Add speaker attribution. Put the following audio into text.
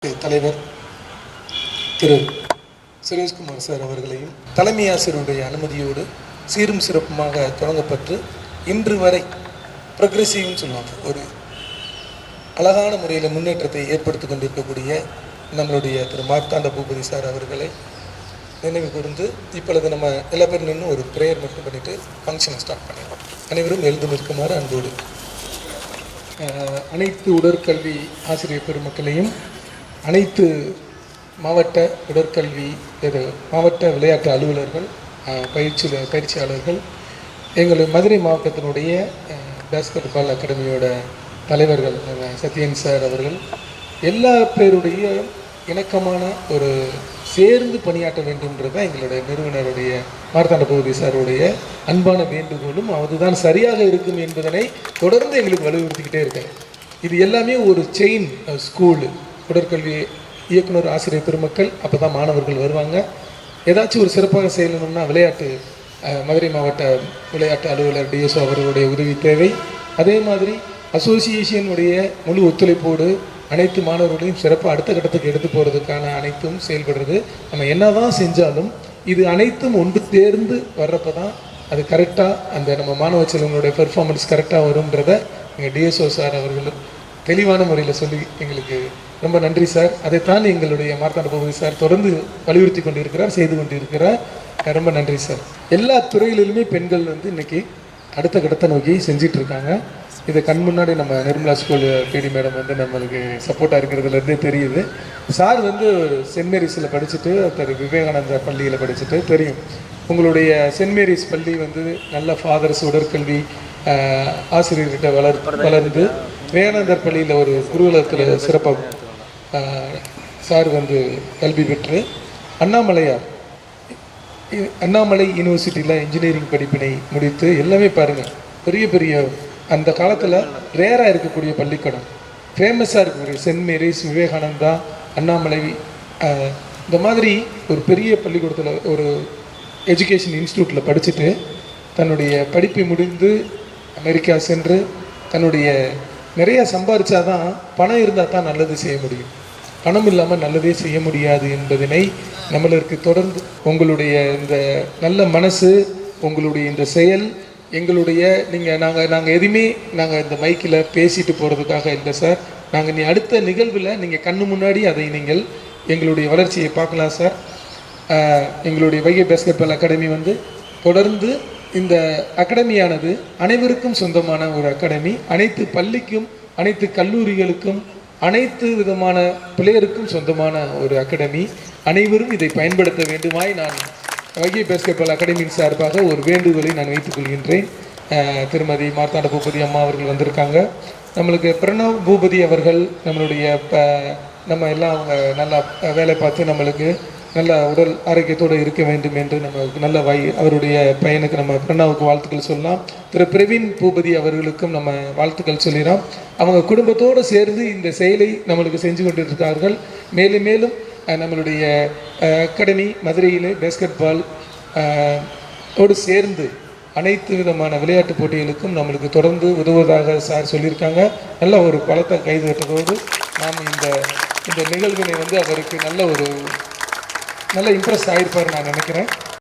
Speaker 1: தலைவர் திரு சுரேஷ்குமார் சார் அவர்களையும் தலைமை ஆசிரியருடைய அனுமதியோடு சீரும் சிறப்புமாக தொடங்கப்பட்டு இன்று வரை ப்ரொக்ரெசிவ்னு சொல்லுவாங்க, ஒரு அழகான முறையில் முன்னேற்றத்தை ஏற்படுத்தி கொண்டிருக்கக்கூடிய நம்மளுடைய திரு மார்த்தாண்ட பூபதி சார் அவர்களை நினைவு கூர்ந்து இப்பொழுது நம்ம எல்லா பேரும் நின்று ஒரு ப்ரேயர் மட்டும் பண்ணிவிட்டு ஃபங்க்ஷனை ஸ்டார்ட் பண்ணிடுவோம். அனைவரும் எழுந்து நிற்குமாறு அன்போடு அனைத்து உடற்கல்வி ஆசிரியர் பெருமக்களையும், அனைத்து மாவட்ட உடற்கல்வி மாவட்ட விளையாட்டு அலுவலர்கள், பயிற்சியாளர்கள், எங்கள் மதுரை மாவட்டத்தினுடைய பேஸ்கெட் பால் அகாடமியோட தலைவர்கள் சத்யன் சார் அவர்கள் எல்லா பேருடைய இணக்கமான ஒரு சேர்ந்து பணியாற்ற வேண்டும்ன்றது தான் எங்களுடைய நிறுவனருடைய மார்த்தாண்ட பூபதி சாருடைய அன்பான வேண்டுகோளும் அதுதான் சரியாக இருக்கும் என்பதனை தொடர்ந்து எங்களுக்கு வலியுறுத்திக்கிட்டே இருக்காரு. இது எல்லாமே ஒரு செயின் ஸ்கூலு உடற்கல்வி இயக்குனர் ஆசிரியர் பெருமக்கள், அப்போ தான் மாணவர்கள் வருவாங்க. ஏதாச்சும் ஒரு சிறப்பாக செய்யணும்னா விளையாட்டு மதுரை மாவட்ட விளையாட்டு அலுவலர் டிஎஸ்ஓ அவர்களுடைய உதவி தேவை. அதே மாதிரி அசோசியேஷனுடைய முழு ஒத்துழைப்போடு அனைத்து மாணவர்களையும் சிறப்பாக அடுத்த கட்டத்துக்கு எடுத்து போகிறதுக்கான அனைத்தும் செயல்படுறது. நம்ம என்ன தான் செஞ்சாலும் இது அனைத்தும் ஒன்று தேர்ந்து வர்றப்போ தான் அது கரெக்டாக அந்த நம்ம மாணவ செல்வங்களுடைய பெர்ஃபார்மன்ஸ் கரெக்டாக வரும்ன்றதை எங்கள் டிஎஸ்ஓ சார் அவர்கள் தெளிவான முறையில் சொல்லி எங்களுக்கு ரொம்ப நன்றி சார். அதைத்தான் எங்களுடைய மார்த்தாண்ட பூபதி சார் தொடர்ந்து வலியுறுத்தி கொண்டிருக்கிறார், செய்து கொண்டிருக்கிறார். ரொம்ப நன்றி சார். எல்லா துறைகளிலுமே பெண்கள் இன்றைக்கி அடுத்த கட்டத்தை நோக்கி செஞ்சிட்ருக்காங்க. இதை கண் முன்னாடி நம்ம நிர்மலா ஸ்கூல் பிடி மேடம் நம்மளுக்கு சப்போர்ட்டாக இருக்கிறதுலேருந்தே தெரியுது. சார் சென்ட் மேரிஸில் படிச்சுட்டு திரு விவேகானந்தா பள்ளியில் படிச்சுட்டு தெரியும். உங்களுடைய சென்ட் மேரிஸ் பள்ளி நல்ல ஃபாதர்ஸ் உடற்கல்வி ஆசிரியர்கிட்ட வளர்ந்து விவேகானந்தர் பள்ளியில் ஒரு குருகுலத்தில் சிறப்பாக சார் கல்வி பெற்று அண்ணாமலை யூனிவர்சிட்டியில் இன்ஜினியரிங் படிப்பினை முடித்து எல்லாமே பாருங்கள், பெரிய பெரிய அந்த காலத்தில் ரேராக இருக்கக்கூடிய பள்ளிக்கூடம், ஃபேமஸாக இருக்கக்கூடிய சென்ட் மேரிஸ், விவேகானந்தா, அண்ணாமலை, இந்த மாதிரி ஒரு பெரிய பள்ளிக்கூடத்தில் ஒரு எஜுகேஷன் இன்ஸ்டியூட்டில் படிச்சுட்டு தன்னுடைய படிப்பை முடிந்து அமெரிக்கா சென்று தன்னுடைய நிறையா சம்பாதிச்சாதான் பணம் இருந்தால் தான் நல்லது செய்ய முடியும், பணம் இல்லாமல் நல்லதே செய்ய முடியாது என்பதனை நம்மளுக்கு தொடர்ந்து உங்களுடைய இந்த நல்ல மனசு, உங்களுடைய இந்த செயல் எங்களுடைய நாங்கள் எதுவுமே இந்த மைக்கில் பேசிட்டு போகிறதுக்காக இல்லை சார். நாங்கள் அடுத்த நிகழ்வில் நீங்கள் கண்ணு முன்னாடி அதை நீங்கள் எங்களுடைய வளர்ச்சியை பார்க்கலாம் சார். எங்களுடைய வைகை பேஸ்கெட் பால் அகாடமி தொடர்ந்து இந்த அகாடமியானது அனைவருக்கும் சொந்தமான ஒரு அகாடமி. அனைத்து பள்ளிக்கும், அனைத்து கல்லூரிகளுக்கும், அனைத்து விதமான பிளேயருக்கும் சொந்தமான ஒரு அகாடமி. அனைவரும் இதை பயன்படுத்த வேண்டுமாய் நான் வைகை பேஸ்கெட் பால் அகாடமியின் சார்பாக ஒரு வேண்டுகோளை நான் வைத்துக் கொள்கின்றேன். திருமதி மார்த்தாண்ட பூபதி அம்மா அவர்கள் வந்திருக்காங்க. நம்மளுக்கு பிரணவ் பூபதி அவர்கள் நம்மளுடைய நம்ம எல்லாம் அவங்க நல்லா வேலை பார்த்து நம்மளுக்கு நல்ல உடல் ஆரோக்கியத்தோடு இருக்க வேண்டும் என்று நம்ம நல்ல அவருடைய பையனுக்கு நம்ம பிரணவுக்கு வாழ்த்துக்கள் சொல்லலாம். திரு பிரவீன் பூபதி அவர்களுக்கும் நம்ம வாழ்த்துக்கள் சொல்லிடலாம். அவங்க குடும்பத்தோடு சேர்ந்து இந்த செயலை நம்மளுக்கு செஞ்சு கொண்டிருக்கிறார்கள். மேலும் மேலும் நம்மளுடைய அகாடமி மதுரையில் பேஸ்கெட் பால் ஓடு சேர்ந்து அனைத்து விதமான விளையாட்டு போட்டிகளுக்கும் நம்மளுக்கு தொடர்ந்து உதவுவதாக சார் சொல்லியிருக்காங்க. நல்ல ஒரு பலத்தை கைது கட்டதோடு நாம் இந்த நிகழ்வினை அவருக்கு நல்ல இம்ப்ரெஸ் ஆகிருப்பார் நான் நினைக்கிறேன்.